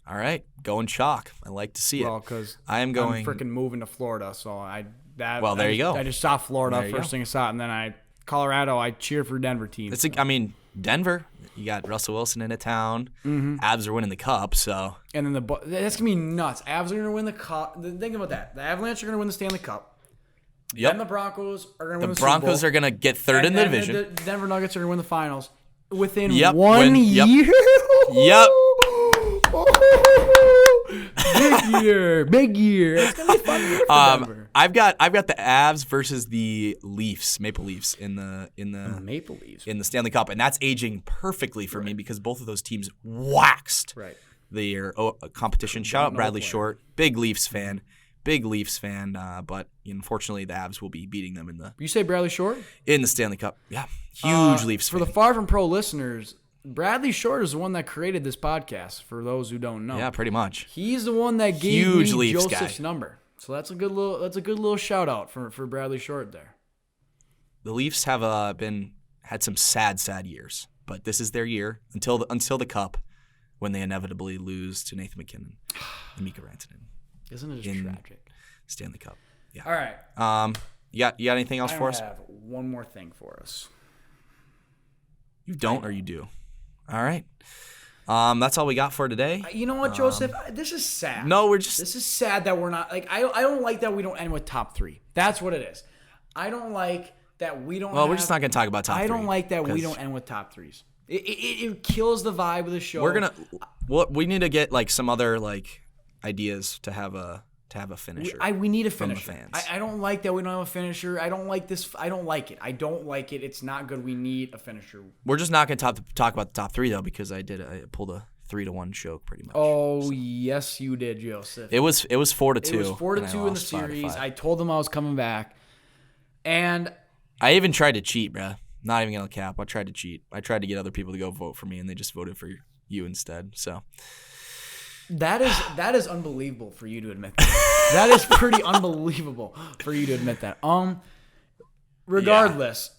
All right, going chalk. I like to see it. Well, because I'm freaking moving to Florida, so there you go. I just saw Florida first thing I saw, and then Colorado. I cheer for Denver team. Denver. You got Russell Wilson in a town. Mm-hmm. Avs are winning the cup, so. And then that's gonna be nuts. Avs are gonna win the cup. Think about that. The Avalanche are gonna win the Stanley Cup. Yep. Then the Broncos are going to win the The Broncos Super are going to get third in Bowl. the And then division. The Denver Nuggets are going to win the finals within Yep. 1 year. Yep. Big year. It's gonna be fun year for Denver. I've got the Avs versus the Maple Leafs in the Maple Leafs in the Stanley Cup, and that's aging perfectly for me because both of those teams waxed their competition. Shout out Bradley Short, big Leafs fan, but unfortunately the Avs will be beating them You say Bradley Short in the Stanley Cup. Yeah, huge Leafs for fan. the Far From Pro listeners. Bradley Short is the one that created this podcast. For those who don't know, Yeah, pretty much. He's the one that gave Huge me Leafs Joseph's number. So that's a good little shout out for Bradley Short there. The Leafs have had some sad years, but this is their year until the Cup, when they inevitably lose to Nathan McKinnon and Mikko Rantanen. Isn't it just tragic? Stanley Cup. Yeah. All right. You got anything else for us? I have one more thing for us. You don't, or you do? All right. That's all we got for today. You know what, Joseph? This is sad. No, This is sad that we're not like. I don't like that we don't end with top 3. That's what it is. I don't like that we don't. Well, we're just not gonna talk about top 3. I don't like that we don't end with top 3s. It kills the vibe of the show. We need to get like some other like ideas to have a finisher. We need a finisher. From the fans. I don't like that we don't have a finisher. I don't like this. I don't like it. It's not good. We need a finisher. We're just not going to talk about the top 3 though, because I pulled a 3-1 choke pretty much. Oh yes, you did, Joseph. It was 4-2. It was 4-2 in the series. I told them I was coming back, and I even tried to cheat, bruh. Not even gonna cap. I tried to cheat. I tried to get other people to go vote for me, and they just voted for you instead. So. That is unbelievable for you to admit that. That is pretty unbelievable for you to admit that. Regardless,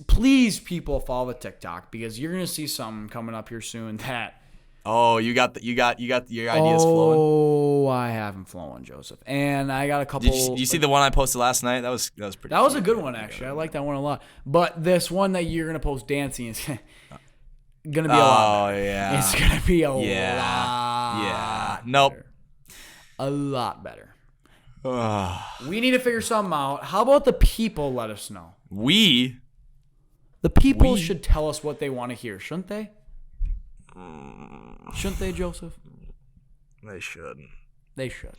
please people follow the TikTok because you're gonna see something coming up here soon that. Oh, you got your ideas flowing. Oh, I haven't flown, Joseph, and I got a couple. Did you see the one I posted last night? That was pretty. That was a good one actually. I like that one a lot. But this one that you're gonna post dancing is. Gonna be a lot better. Yeah. It's gonna be a lot. Yeah. Nope. Better. A lot better. We need to figure something out. How about the people let us know? The people should tell us what they want to hear, shouldn't they? Shouldn't they, Joseph? They should. They should.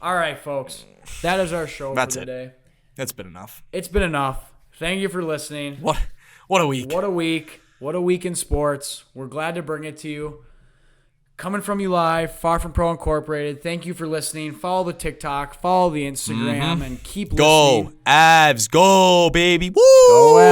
All right, folks. That is our show for today. That's been enough. It's been enough. Thank you for listening. What a week. What a week. What a week in sports. We're glad to bring it to you. Coming from you live, Far From Pro Incorporated. Thank you for listening. Follow the TikTok, follow the Instagram, and keep listening. Go, Avs. Go, baby. Woo! Go, Avs.